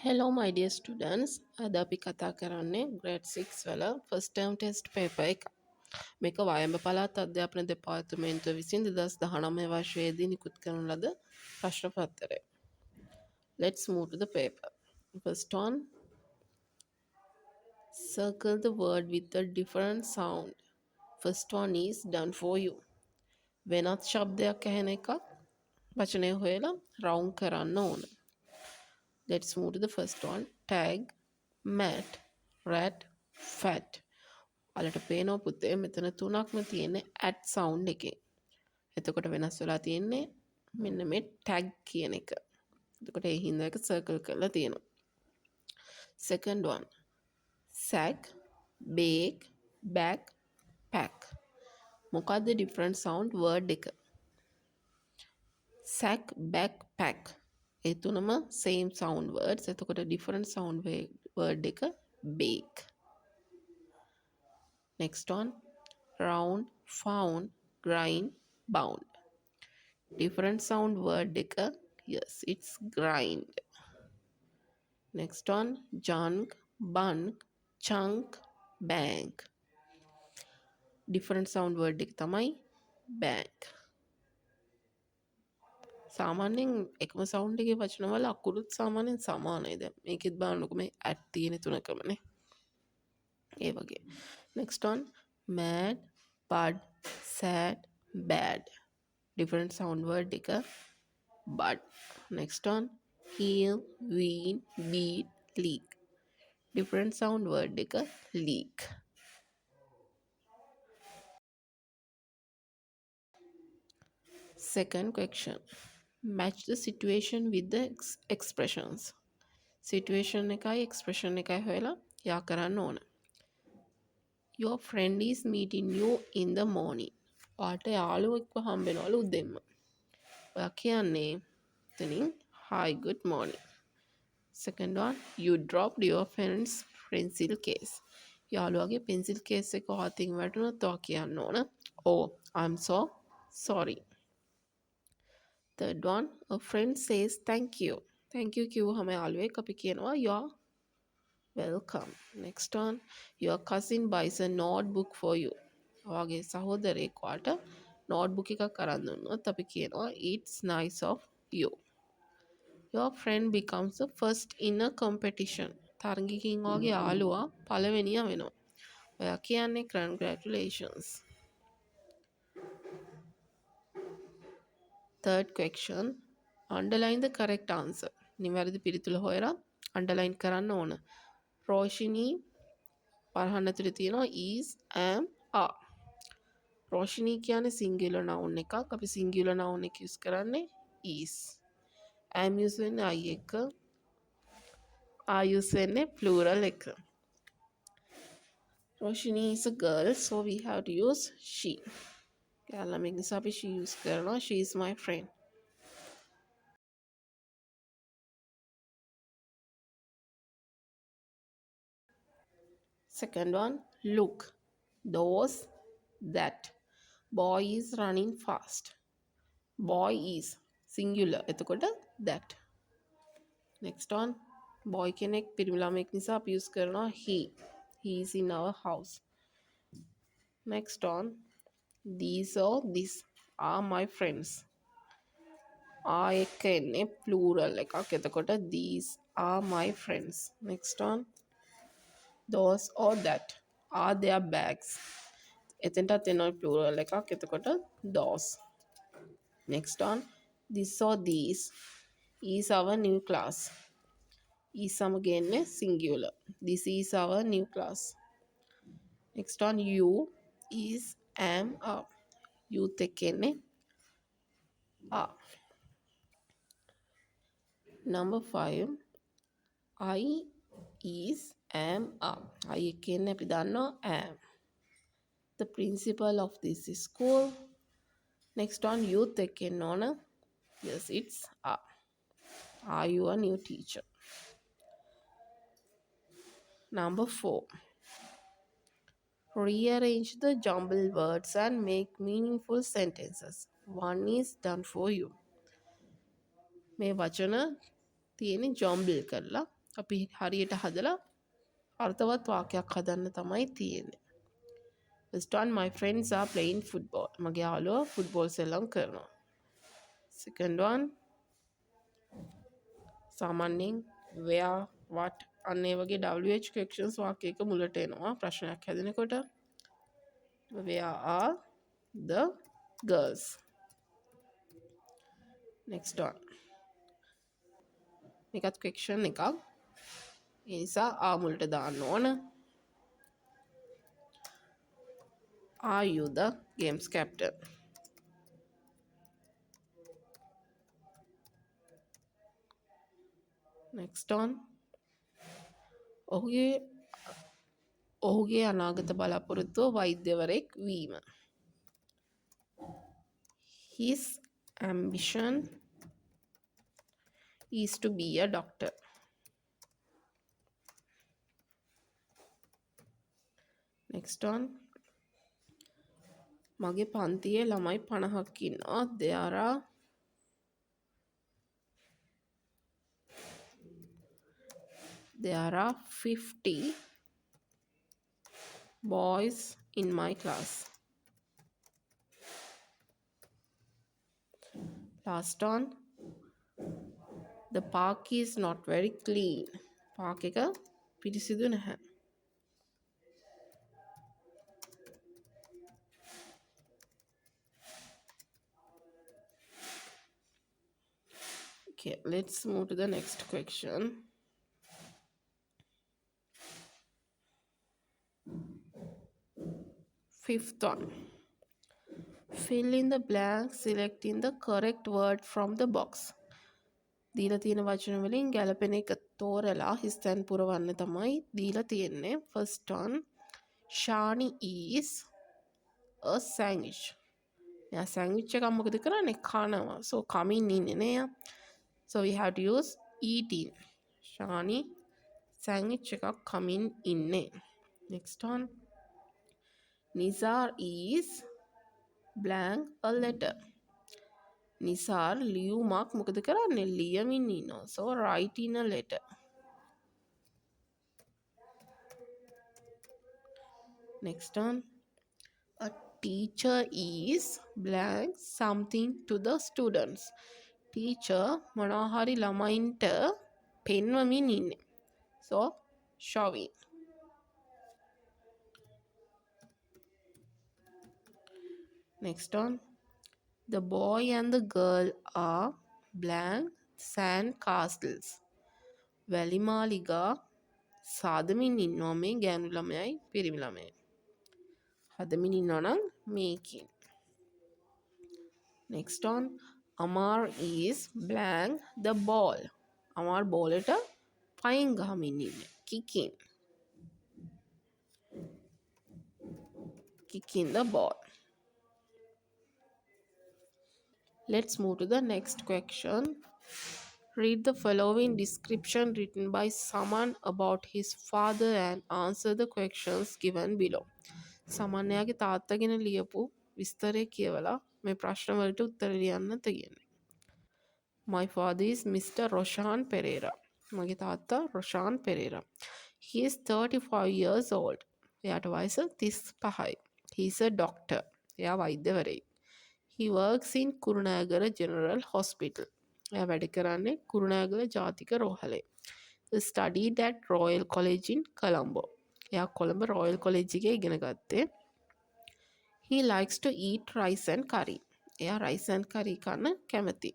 Hello my dear students. අද අපි කතා කරන්නේ grade 6 වල first term test paper එක. මේක වයඹ පළාත් අධ්‍යාපන දෙපාර්තමේන්තුව විසින් 2019 වර්ෂයේදී නිකුත් කරන ලද ප්‍රශ්න පත්‍රය. Let's move to the paper. First one, circle the word with a different sound. First one is done for you. වෙනත් ශබ්දයක් ඇහෙන එකක් වචනය හොයලා රවුන්ඩ් කරන්න ඕන. Let's move to the first one. Tag, mat, rat, fat. ඔයාලට පේනවා පුතේ මෙතන තුනක්ම තියෙන්නේ at sound එකේ. එතකොට වෙනස් වෙලා තියෙන්නේ මෙන්න මේ tag කියන එක. එතකොට ඒ හින්දා එක circle කරලා තියෙනවා. Second one. sack, bake, back, pack. මොකද්ද different sound word එක? sack, back, pack. ඒ තුනම same sound words. එතකොට different sound word එක bake. Next one, round, found, grind, bound. Different sound word එක, yes, it's grind. Next one, junk, bunk, chunk, bank. Different sound word එක තමයි bank. සාමාන්‍යයෙන් එකම sound එකේ වචනවල අකුරුත් සාමාන්‍යයෙන් සමානයි. දැන් මේකෙත් බලන්නකො මේ at තියෙන තුනකමනේ. ඒ වගේ. Next one, mad, bud, sad, bad. Different sound word එක bud. Next one, heel, wean, beat, leak. Different sound word එක leak. Second question, match the situation with the expressions. Situation එකයි expression එකයි හොයලා යා කරන්න ඕන. Your friend is meeting you in the morning. ඔයාට යාළුවෙක්ව හම්බෙනවලු උදෙන්ම. ඔයා කියන්නේ එතනින් hi good morning. Second one, you dropped your friend's pencil case. යාළුවාගේ pencil case එක අතින් වැටුණොත් ඔයා කියන්න ඕන oh I'm so sorry. Third one, a friend says thank you. Thank you කිව්වහම යාළුවෙක් අපි කියනවා you're welcome. Next one, your cousin buys a notebook for you. ඔයාගේ සහෝදරයෙක් ඔයාට notebook එකක් අරන් දුන්නොත් අපි කියනවා it's nice of you. Your friend becomes the first in a competition. තරගයකින් ඔයාගේ යාළුවා පළවෙනියා වෙනවා. ඔයා කියන්නේ congratulations. Third question, underline the correct answer. නිවැරදි පිළිතුර හොයලා underline කරන්න ඕන. රෝෂිනී පරහන්න ඇතුලේ තියෙනවා is am are. රෝෂිනී කියන්නේ singular noun එකක්. අපි singular noun එක use කරන්නේ is. am use වෙන්නේ I එක. are use වෙන්නේ plural එක. Roshini is a girl, so we have to use she. යාළුවා නිසා අපි she use කරනවා. She is my friend. Second one, look, those, that. Boy is running fast. Boy is singular. එතකොට that. Next one, boy කෙනෙක් පිරිමි ළමෙක් නිසා අපි use කරනවා he. He is in our house. Next one, these or this are my friends. are එක එන්නේ plural එකක්. එතකොට these are my friends. Next one, those or that are their bags. එතෙන්ටත් එනවා plural එකක්. එතකොට those. Next one, this or these is our new class. is සමග එන්නේ singular. This is our new class. Next one, you is am are. youth එක එන්නේ are. Number 5, I is am are. I එක එන්නේ අපි දන්නවා am. The principal of this school. Next one, youth එක එන්න ඕන. Yes, it's are. Are you a new teacher? Number 4, rearrange the jumbled words and make meaningful sentences. One is done for you. මේ වචන තියෙන්නේ jumble කරලා. අපි හරියට හදලා අර්ථවත් වාක්‍යයක් හදන්න තමයි තියෙන්නේ. First one, my friends are playing football. මගේ යාළුවෝ ෆුට්බෝල් සෙල්ලම් කරනවා. Second one, සාමාන්‍යයෙන් where, what අන්න ඒ වගේ WH questions වාක්‍යයක මුලට එනවා ප්‍රශ්නයක් හැදෙනකොට. Where are the girls? Next one. මේකත් question එකක්. ඒ නිසා ආ මුලට දාන්න ඕන. Are you the game's captain? Next one. ඔහුගේ අනාගත බලාපොරොත්තුව වෛද්‍යවරයෙක් වීම. His ambition is to be a doctor. Next one. මගේ පන්තියේ ළමයි 50ක් ඉන්නවා. There are 50 boys in my class. Last one. The park is not very clean. Park එක පිරිසිදු නැහැ. Okay, let's move to the next question. Fifth one. Fill in the blank selecting the correct word from the box. දීලා තියෙන වචන වලින් ගැලපෙන එක තෝරලා හිස්තැන් පුරවන්න තමයි දීලා තියෙන්නේ. First one. Shani is a sandwich. එයා sandwich එකක් මොකද කරන්නේ? කනවා. So coming ඉන්නේ නෑ. So we have to use eating. Shani sandwich එකක් coming ඉන්නේ. Next one. Nizar is blank a letter. Nizar ලියුමක් මොකද කරන්නේ? ලියමින් ඉන්නවා. So write in a letter. Next one. A teacher is blank something to the students. Teacher මොනවා හරි ළමයින්ට පෙන්වමින් ඉන්නේ. So showing. Next one. The boy and the girl are blank sand castles. වැලිමාලිගා සාදමින් ඉන්නවා මේ ගෑනු ළමයයි පිරිමි ළමයයි. හදමින් ඉන්නවා නම් මේකින්. Next one. Amar is blank the ball. Amar ball එට පයින් ගහමින් ඉන්නේ. Kicking. Kicking the ball. Let's move to the next question. Read the following description written by someone about his father and answer the questions given below. සමන්යාගේ තාත්තා ගැන ලියපු විස්තරය කියවලා මේ ප්‍රශ්න වලට උත්තර ලියන්න තියෙන්නේ. My father is Mr. Roshan Pereira. මගේ තාත්තා Roshan Pereira. He is 35 years old. එයාට වයස 35යි. He is a doctor. එයා වෛද්‍යවරයෙක්. He works in Kurunagala General Hospital. එයා වැඩ කරන්නේ කුරුණෑගල ජාතික රෝහලේ. Studied at Royal College in Colombo. එයා කොළඹ Royal College එකේ ඉගෙන ගත්තේ. He likes to eat rice and curry. එයා rice and curry කන්න කැමති.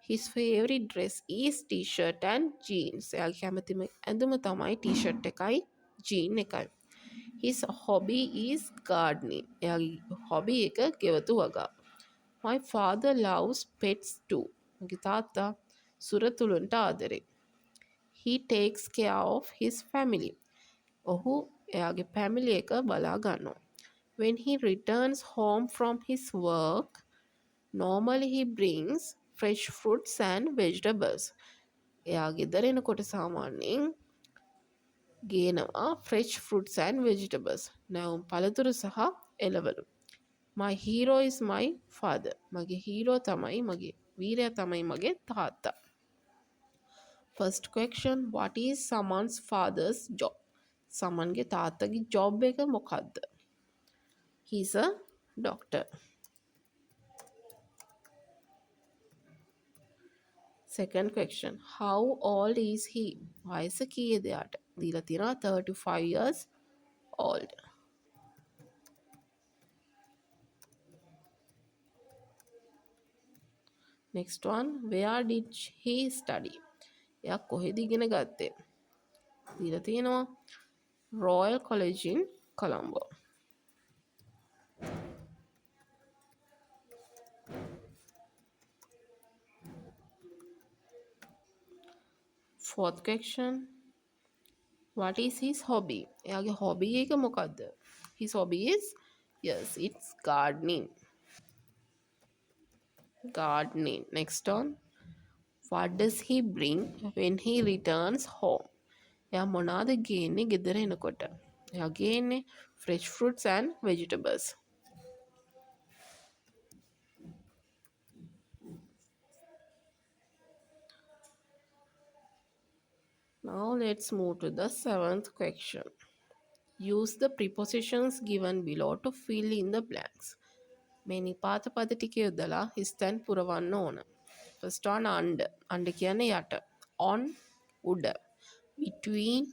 His favorite dress is t-shirt and jeans. එයාගේ කැමතිම ඇඳුම තමයි t-shirt එකයි jean එකයි. His hobby is gardening. එයාගේ hobby එක ගෙවතු වගා. My father loves pets too. මගේ තාත්තා සුරතුළුන්ට ආදරේ. He takes care of his family. ඔහු එයාගේ family එක බලා ගන්නවා. When he returns home from his work, normally he brings fresh fruits and vegetables. එයා ගෙදර එනකොට සාමාන්‍යයෙන් ගේනවා fresh fruits and vegetables. නැවුම් පළතුරු සහ එළවලු. My hero is my father. මගේ hero තමයි මගේ වීරයා තමයි මගේ තාත්තා. First question, what is someone's father's job? සමන්ගේ තාත්තගේ ජොබ් එක මොකක්ද? He's a doctor. Second question, how old is he? වයස කීයද එයාට? දීලා තියෙනවා 35 years old. Next one, where did he study? එයා කොහෙද ඉගෙන ගත්තේ? දීලා තියෙනවා Royal College in Colombo. Fourth question, what is his hobby? එයාගේ hobby එක මොකක්ද? His hobby is, yes, it's gardening. Gardening. Next one, what does he bring when he returns home? එයා මොනවාද ගේන්නේ ගෙදර එනකොට? එයා ගේන්නේ fresh fruits and vegetables. Now let's move to the seventh question. Use the prepositions given below to fill in the blanks. මේ නිපාත පද ටික යොදලා හිස්තැන් පුරවන්න ඕන. First one, under. Under කියන්නේ යට. On, උඩ. Between,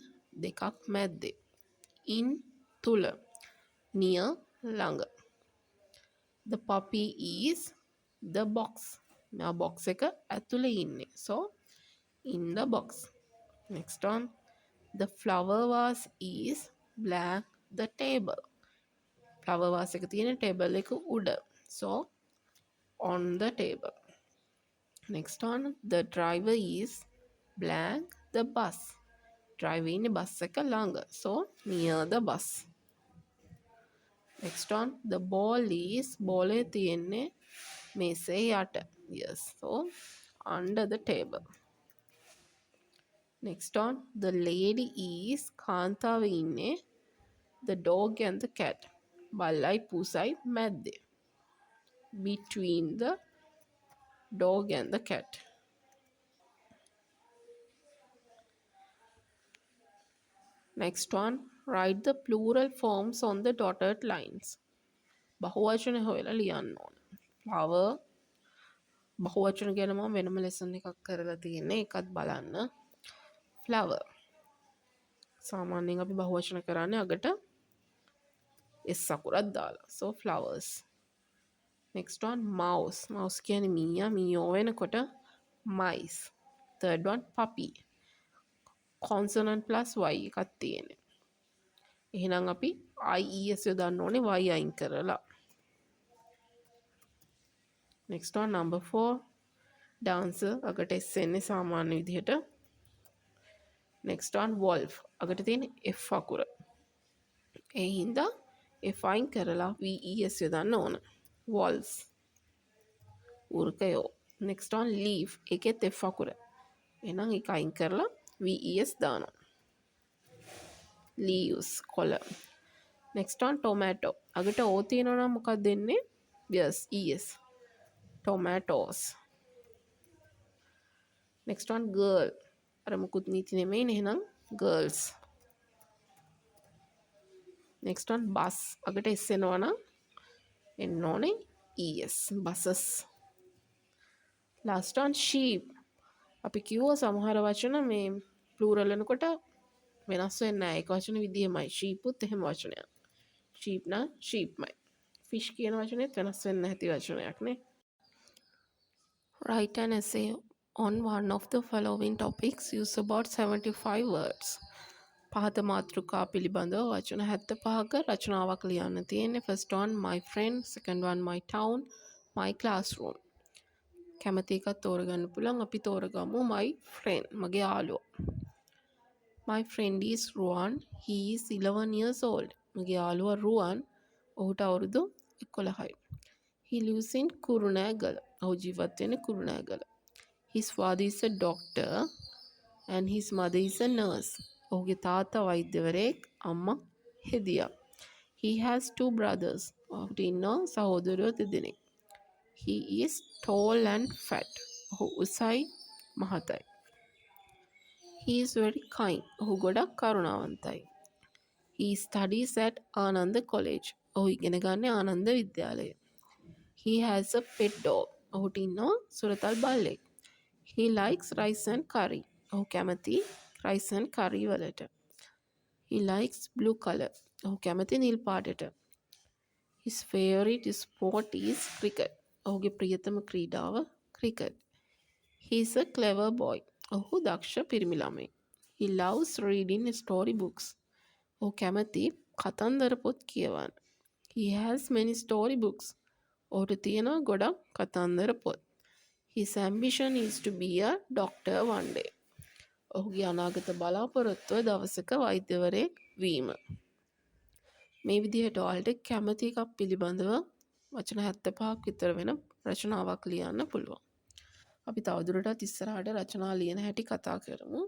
දෙකක් මැද්දේ. In, තුල. Near, ළඟ. The puppy is the box. මෙයා box එක ඇතුලේ ඉන්නේ. So, in the box. Next one, the flower vase is blank the table. Flower vase එක තියෙන table එක උඩ. So, on the table. Next one, the driver is blank the bus. Driver in bus එක ළඟ. So, near the bus. Next one, the ball is ball එක තියෙන්නේ මේසේ යට. Yes, so under the table. Next one, the lady is කාන්තාව ඉන්නේ the dog and the cat. බල්ලයි පූසයි මැද්දේ. Between the dog and the cat. Next one, write the plural forms on the dotted lines. බහුවචන හොයලා ලියන්න ඕන. Flower බහුවචන ගැන මම වෙනම lesson එකක් කරලා තියෙන්නේ. ඒකත් බලන්න. Flower. සාමාන්‍යයෙන් අපි බහුවචන කරන්නේ අගට s අකුරක් දාලා. So flowers. Next one, mouse. Mouse කියන්නේ මීයා. මීයෝ වෙනකොට mice. Third one, puppy. Consonant plus y එකක් තියෙන්නේ. එහෙනම් අපි ies යොදන්න ඕනේ y අයින් කරලා. Next one, number 4. Dancer අගට s එන්නේ සාමාන්‍ය විදිහට. Next one, wolf. අගට තියෙන f අකුර. ඒ හින්දා f අයින් කරලා ves යොදන්න ඕන. Wolves. උර්කයෝ. Next one, leaf. ඒකෙත් f අකුර. එහෙනම් ඒක අයින් කරලා ves දානවා. Leaves. කොළ. Next one, tomato. අගට o තියෙනවා නම් මොකක්ද දෙන්නේ? Yes, es. Tomatoes. Next one, girl. අර මුකුත් නීති නෙමෙයි එහෙනම් girls. Next one, bus. අගට s එනවා නම් එන්න ඕනේ es. buses. Last one, sheep. අපි කිව්වා සමහර වචන මේ plural වෙනකොට වෙනස් වෙන්නේ නැහැ. ඒක වචන විදියමයි. sheep උත් එහෙම වචනයක්. sheep නම් sheepමයි. fish කියන වචනේත් වෙනස් වෙන්නේ නැති වචනයක් නේ. Write an essay on one of the following topics. Use about 75 words. පහත මාතෘකා පිළිබඳව වචන 75ක රචනාවක් ලියන්න තියෙන්නේ. First one, my friend. Second one, my town. My classroom. කැමති එකක් තෝරගන්න පුළුවන්. අපි තෝරගමු my friend. මගේ යාළුවා. My friend is Ruan. He is 11 years old. මගේ යාළුවා රුවන්. ඔහුට අවුරුදු 11යි. He lives in Kurunegala. ඔහු ජීවත් වෙන්නේ Kurunegala. His father is a doctor and his mother is a nurse. ඔහුගේ තාත්තා වෛද්‍යවරයෙක්, අම්මා හෙදියක්. He has 2 brothers. ඔහුට ඉන්නවා සහෝදරයෝ දෙදෙනෙක්. He is tall and fat. ඔහු උසයි මහතයි. He is very kind. ඔහු ගොඩක් කරුණාවන්තයි. He studies at Ananda College. ඔහු ඉගෙන ගන්නේ ආනන්ද විද්‍යාලයේ. He has a pet dog. ඔහුට ඉන්නවා සුරතල් බල්ලෙක්. He likes rice and curry. ඔහු කැමති rice and curry වලට. He likes blue color. ඔහු කැමති නිල් පාටට. His favorite sport is cricket. ඔහුගේ ප්‍රියතම ක්‍රීඩාව cricket. He is a clever boy. ඔහු දක්ෂ පිරිමි ළමයෙක්. He loves reading story books. ඔහු කැමති කතන්දර පොත් කියවන්න. He has many story books. ඔහුට තියෙනවා ගොඩක් කතන්දර පොත්. His ambition is to be a doctor one day. ඔහුගේ අනාගත බලාපොරොත්තුව දවසක වෛද්‍යවරයෙක් වීම. මේ විදිහට ඔයාලට කැමති එකක් පිළිබඳව වචන 75ක් විතර වෙන රචනාවක් ලියන්න පුළුවන්. අපි තවදුරටත් ඉස්සරහට රචනා ලියන හැටි කතා කරමු.